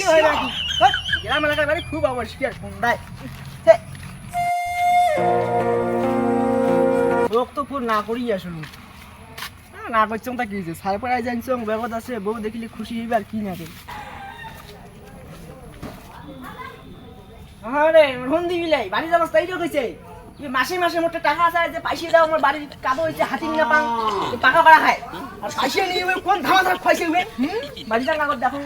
কি হয় নাকি গ্রাম এলাকার বাড়ি খুব অবশ্যই আর সন্ধ্যায় লোক তো পুর না করি আসলে না করছ তা কি হয়েছে সার পড়ায় জানছ বেগত আছে বউ দেখিলে খুশি হইবে আর কি না করি আরে হন্দি মিলাই বাড়ি যাবো তাই কইছে মাসে মাসে মোটে টাকা আছে যে পয়সা দাও আমার বাড়ির কাদো হইছে হাতিং না পাং পাকা করা খায় আর পয়সা নিয়ে কোন ধামাধাম খাইছে বাড়িটা না দেখো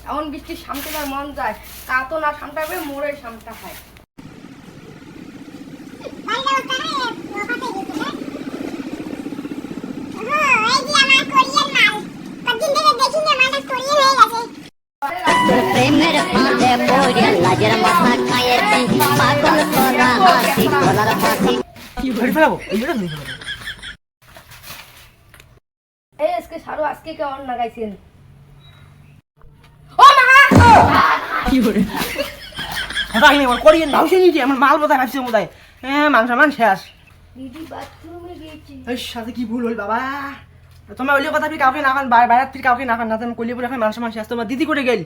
এমন বৃষ্টি সামটাবার মন যায় কাতো না সামটাবে মোড়ে সামটা খায় প্রেমের ফাঁদে পড়ে লাজের মাথা খাইয়েছি পাগল করা হাসি গলার ফাঁসি কি ভরে ফেলাবো এইটা ধরে ফেলাবো এই আজকে সারো আজকে কেমন লাগাইছেন কি করে রাখি না করিয়ে নাও সে নিয়ে আমার মাল বোধহয় ভাবছে বোধহয় হ্যাঁ মান শেষ দিদি বাথরুমে গিয়েছি এই সাথে কি ভুল হল বাবা তোমার ওই কথা ফির কাউকে না খান বাইরের ফির কাউকে না খান না তুমি কলিয়ে পরে এখন মান শেষ তোমার দিদি করে গেল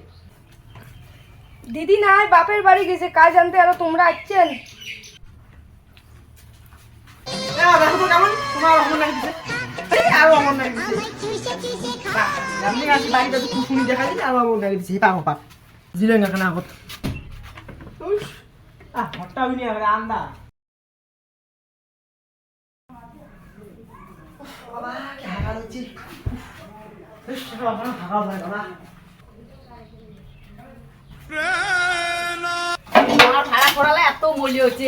দিদি নাই বাপের বাড়ি গেছে কাজ জানতে আর তোমরা আসছেন দেখো তো কেমন তোমার অমন নাকি দিছে আরো অমন নাকি দিছে আপনি আসি বাড়িতে তো খুশুনি দেখা দিলে আরো অমন নাকি দিছে পাবো পাপ জিলেন এখন আগত হট্টা হইনি আগে আন্দা বাবা কি হাগা দিচ্ছি হাগা হয় বাবা ভাড়া করালে এত মূল্য হচ্ছে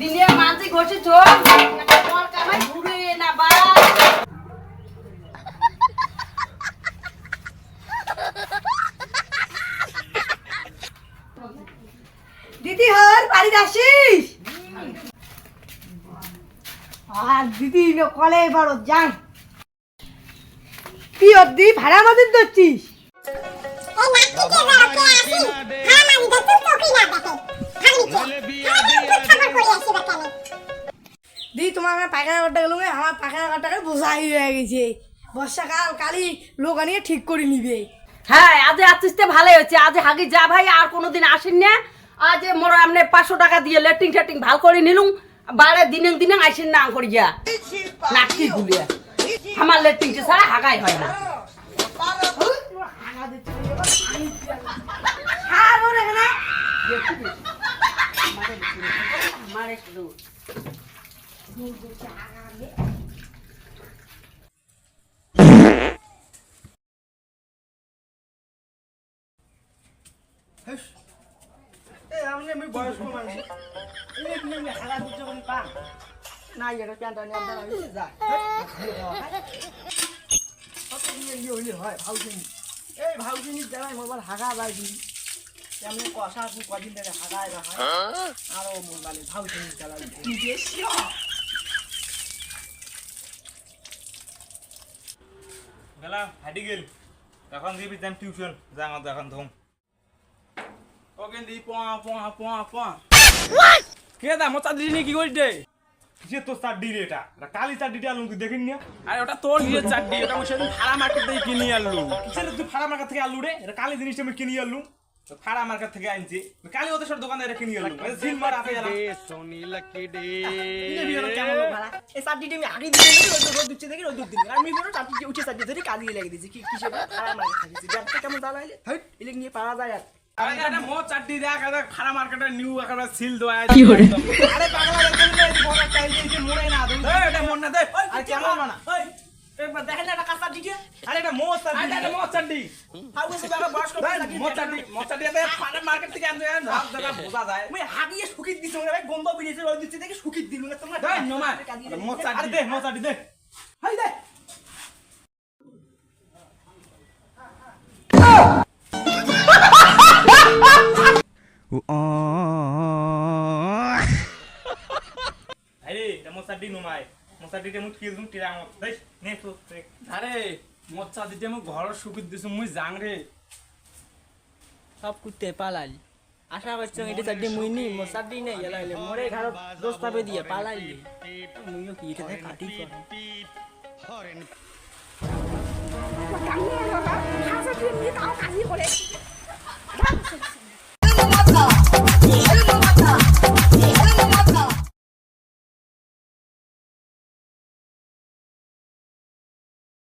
দিনে মাঝে ঘষে চোখ তোমার কামাই ঘুরে না বা দিদি হর বাড়ি আসিস আর দিদি কলে বড় যান কি অদ্দি ভাড়া আমাদের ধরছিস দিদি তোমার পায়খানা ঘরটা গেল আমার পায়খানা ঘরটাকে বোঝাই হয়ে গেছে বর্ষাকাল কালি লোক আনিয়ে ঠিক করে নিবে হ্যাঁ আজ আসছিস ভালোই হচ্ছে আজ হাগি যা ভাই আর কোনোদিন আসেন না আজ মোর এমনি 500 টাকা দিয়ে লেট্রিন টেটিং ভাল করে নিলুম বারে দিনে দিনে আইসেন না করিয়া নাকি গুলিয়া আমার লেট্রিন ছাড়া হাগাই হয় না আমি বয়স্ক মানুষ হাগা দিচ্ছ পা না এটা প্যান্টটা নিয়ে আমরা যা হয় ভাউচিনি এই ভাউচিনি জ্বালায় মোবাইল হাগা লাগি তেমনি কষা কদিন ধরে হাগায় রাখা আরো মোবাইলে ভাউচিনি জ্বালাই গেলাম হাঁটি গেল এখন দিবি যাম টিউশন যাং এখন ধুম ওকে দি পোয়া পোয়া পোয়া পোয়া কে দা মোচা দিনি কি করি দে কিসে তোর চাড্ডি রে এটা কালি চাড্ডিটা আলু তুই দেখিন না আরে ওটা তোর দিয়ে চাটনি ওটা আমি সেদিন ভাড়া মার্কেট থেকে কিনে আনলু কিসের তুই ফাড়া মার্কেট থেকে আলু রে এটা কালি জিনিসটা আমি কিনে আনলু ফাড়া মার্কেট থেকে আনছি কালি ওদের সব দোকানে কিনে আনলু জিল মার আপে এলা সোনি লাকি দে এই চারটিতে আমি আগে দিতে রোদ দিচ্ছে দেখি রোদ দিন আমি পুরো চারটি উঠে চারটি ধরে কালিয়ে লেগে দিয়েছি কি কিসে খারাপ লাগে খাইছি দেখতে কেমন জ্বালাইলে হট ইলেক নিয়ে পারা যায় আর আরে এটা মো চাটনি দেখ এটা ভাড়া মার্কেটে নিউ একেবারে সিল দেওয়া কি করে আরে পাগলা দেখেন বড় টাইল দিয়ে মোড়ে না দেন এটা মন না দে আর কেমন মানা একবার দেখেন না এটা কাঁচা দিকে আরে এটা মোচ চাড্ডি আরে এটা মো চাটনি হাউস বাবা বয়স্ক মো চাটনি দে ভাড়া মার্কেট থেকে আনতে সব জায়গা বোঝা যায় আমি হাগিয়ে শুকিয়ে দিছি ভাই গন্ধ বেরিয়েছে রোদ দিচ্ছে দেখি শুকিয়ে দিল না তোমরা দে নমা মো আরে চাটনি দে মোচ চাড্ডি দে হাই দে আরে এটা মোচ চাড্ডি নুমাই মোচ চাড্ডিতে মুট কি দিম টিরা মত দেখ নে তো আরে মোচা দিতে আমি ঘর শুকিয়ে দিছো মুই যাং রে সব কুত্তে পালালি আশা করছো এটা চারটি মুই নি মো চারটি নেই এলা হলে মোরে ঘর দোস্তাবে দিয়ে পালালি মুইও কি এটা কাটি কর